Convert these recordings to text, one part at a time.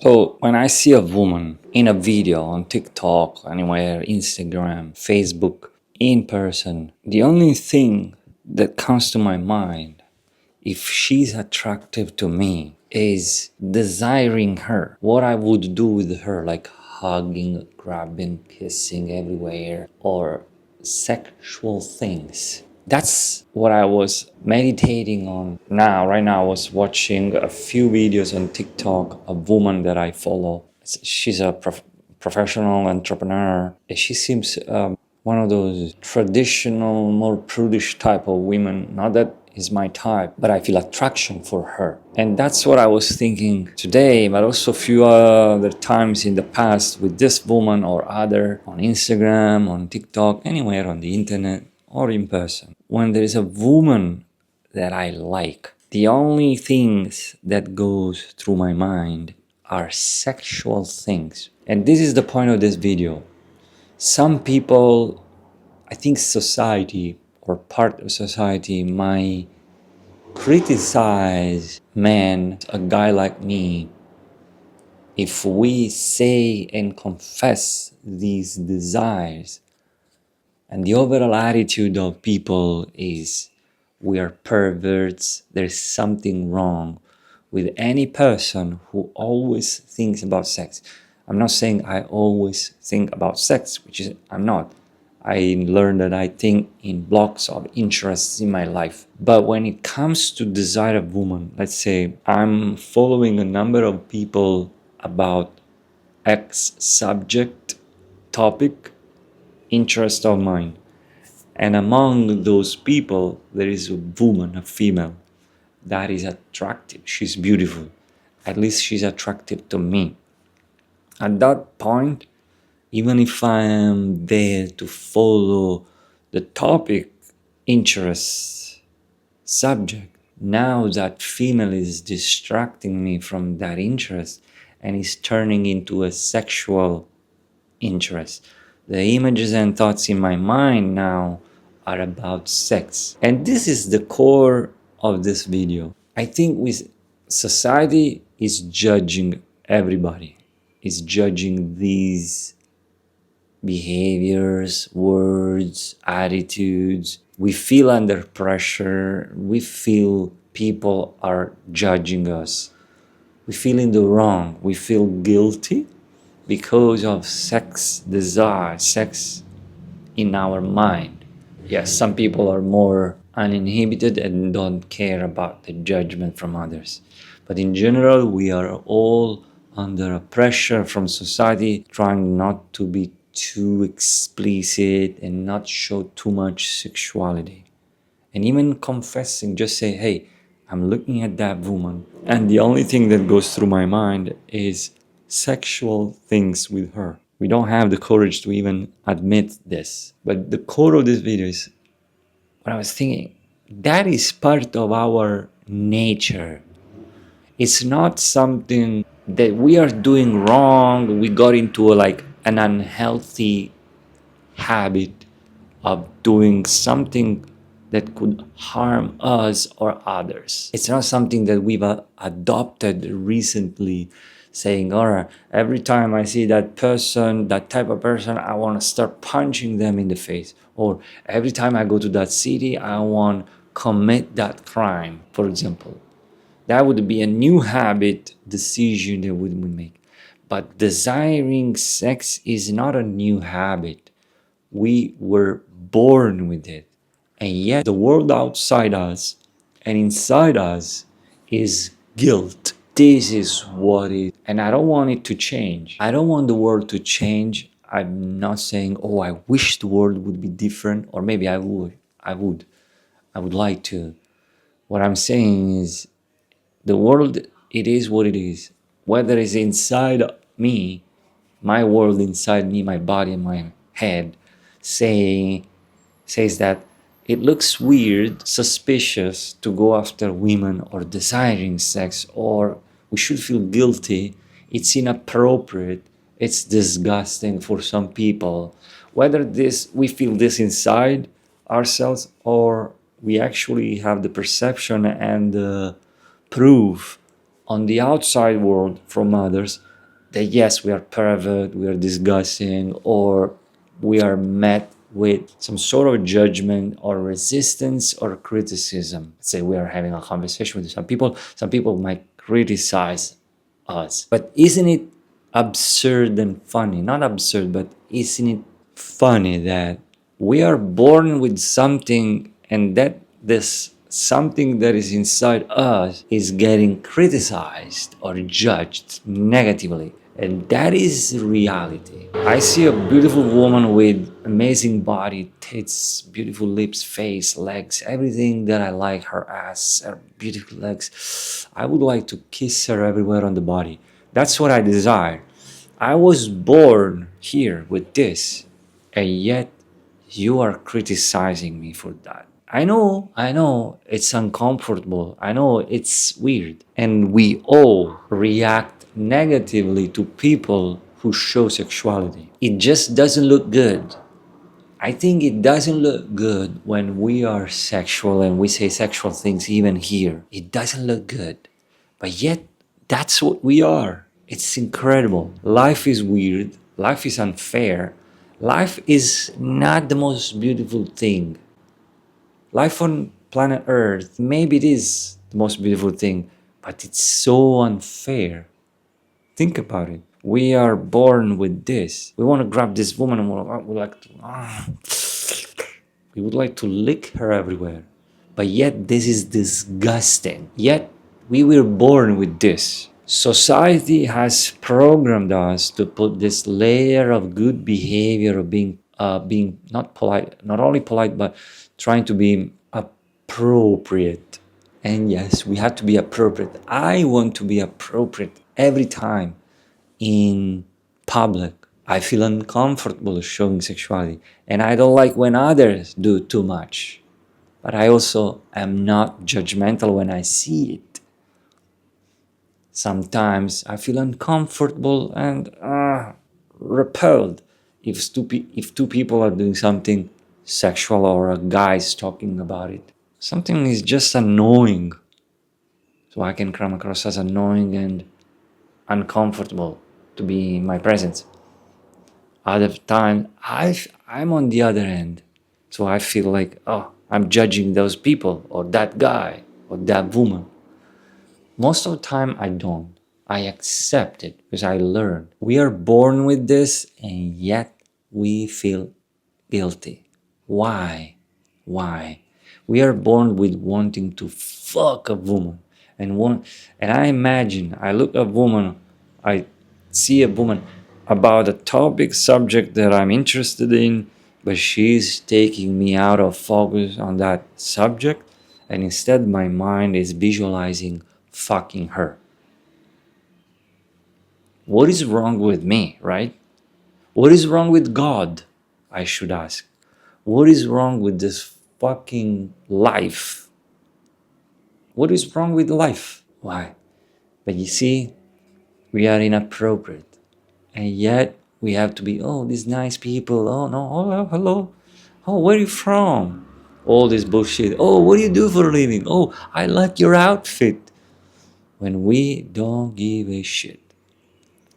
So when I see a woman in a video on TikTok, anywhere, Instagram, Facebook, in person, the only thing that comes to my mind, if she's attractive to me, is desiring her. What I would do with her, like hugging, grabbing, kissing everywhere, or sexual things. That's what I was meditating on now. Right now, I was watching a few videos on TikTok. A woman that I follow, she's a professional entrepreneur. She seems one of those traditional, more prudish type of women. Not that is my type, but I feel attraction for her. And that's what I was thinking today, but also a few other times in the past with this woman or other on Instagram, on TikTok, anywhere on the internet or in person. When there is a woman that I like, the only things that goes through my mind are sexual things. And this is the point of this video. Some people, I think society or part of society might criticize men, a guy like me, if we say and confess these desires. And the overall attitude of people is we are perverts, there's something wrong with any person who always thinks about sex. I'm not saying I always think about sex, which is I'm not. I learned that I think in blocks of interests in my life. But when it comes to desire of woman, let's say I'm following a number of people about X subject, topic, interest of mine. And among those people, there is a woman, a female, that is attractive. She's beautiful. At least she's attractive to me. At that point, even if I am there to follow the topic, interest, subject, now that female is distracting me from that interest and is turning into a sexual interest. The images and thoughts in my mind now are about sex. And this is the core of this video. I think with society is judging everybody, is judging these behaviors, words, attitudes. We feel under pressure. We feel people are judging us. We feel in the wrong. We feel guilty because of sex desire, sex in our mind. Yes, some people are more uninhibited and don't care about the judgment from others. But in general, we are all under a pressure from society, trying not to be too explicit and not show too much sexuality. And even confessing, just say, hey, I'm looking at that woman, and the only thing that goes through my mind is sexual things with her. We don't have the courage to even admit this. But the core of this video is what I was thinking. That is part of our nature. It's not something that we are doing wrong. We got into an unhealthy habit of doing something that could harm us or others. It's not something that we've adopted recently, saying, all right, every time I see that person, that type of person, I want to start punching them in the face. Or every time I go to that city, I want to commit that crime, for example. That would be a new habit decision that we would make. But desiring sex is not a new habit. We were born with it. And yet the world outside us and inside us is guilt. This is what it is. And I don't want it to change. I don't want the world to change. I'm not saying, oh, I wish the world would be different, or maybe I would. I would like to. What I'm saying is the world, it is what it is. Whether it's inside me, my world inside me, my body, my head, says that it looks weird, suspicious to go after women or desiring sex, or we should feel guilty. It's inappropriate. It's disgusting for some people. Whether we feel this inside ourselves or we actually have the perception and the proof on the outside world from others, that yes, we are pervert, we are disgusting, or we are met with some sort of judgment or resistance or criticism. Let's say we are having a conversation with some people might criticize us. But isn't it absurd and funny? Not absurd, but isn't it funny that we are born with something, and that this something that is inside us is getting criticized or judged negatively? And that is reality. I see a beautiful woman with amazing body, tits, beautiful lips, face, legs, everything that I like, her ass, her beautiful legs. I would like to kiss her everywhere on the body. That's what I desire. I was born here with this, and yet you are criticizing me for that. I know, it's uncomfortable. I know it's weird. And we all react negatively to people who show sexuality. It just doesn't look good. I think it doesn't look good when we are sexual and we say sexual things even here. It doesn't look good. But yet, that's what we are. It's incredible. Life is weird. Life is unfair. Life is not the most beautiful thing. Life on planet Earth, maybe it is the most beautiful thing, but it's so unfair. Think about it. We are born with this. We want to grab this woman and we would like to lick her everywhere. But yet this is disgusting. Yet we were born with this. Society has programmed us to put this layer of good behavior of being not polite, not only polite, but trying to be appropriate. And yes, we have to be appropriate. I want to be appropriate every time in public. I feel uncomfortable showing sexuality, and I don't like when others do too much. But I also am not judgmental when I see it. Sometimes I feel uncomfortable and repelled if two people are doing something sexual or a guy's talking about it. Something is just annoying. So I can come across as annoying and uncomfortable to be in my presence. Other time, I'm on the other end. So I feel like, oh, I'm judging those people or that guy or that woman. Most of the time, I don't. I accept it because I learned. We are born with this and yet we feel guilty. Why? Why? We are born with wanting to fuck a woman and I imagine I look at a woman, I see a woman about a topic subject that I'm interested in, but she's taking me out of focus on that subject, and instead my mind is visualizing fucking her. What is wrong with me, right? What is wrong with God? I should ask. What is wrong with this fucking life? What is wrong with life? Why? But you see, we are inappropriate. And yet we have to be, oh, these nice people. Oh, no, oh, hello. Oh, where are you from? All this bullshit. Oh, what do you do for a living? Oh, I like your outfit. When we don't give a shit.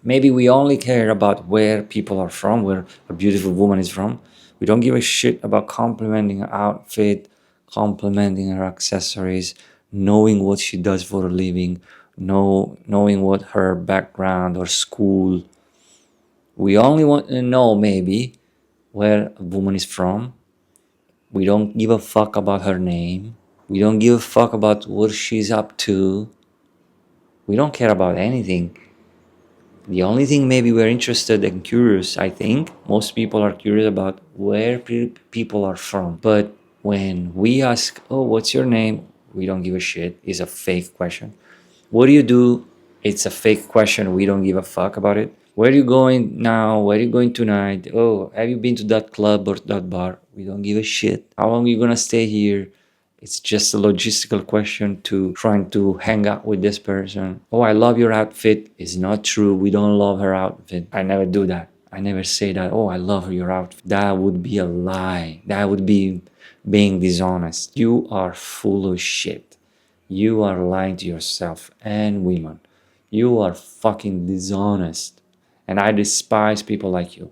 Maybe we only care about where people are from, where a beautiful woman is from. We don't give a shit about complimenting her outfit, complimenting her accessories, knowing what she does for a living, knowing what her background or school. We only want to know maybe where a woman is from. We don't give a fuck about her name. We don't give a fuck about what she's up to. We don't care about anything. The only thing maybe we're interested and curious, I think, most people are curious about where people are from. But when we ask, oh, what's your name? We don't give a shit. It's a fake question. What do you do? It's a fake question. We don't give a fuck about it. Where are you going now? Where are you going tonight? Oh, have you been to that club or that bar? We don't give a shit. How long are you gonna stay here? It's just a logistical question to trying to hang out with this person. Oh, I love your outfit. It's not true. We don't love her outfit. I never do that. I never say that. Oh, I love your outfit. That would be a lie. That would be being dishonest. You are full of shit. You are lying to yourself and women. You are fucking dishonest. and I despise people like you.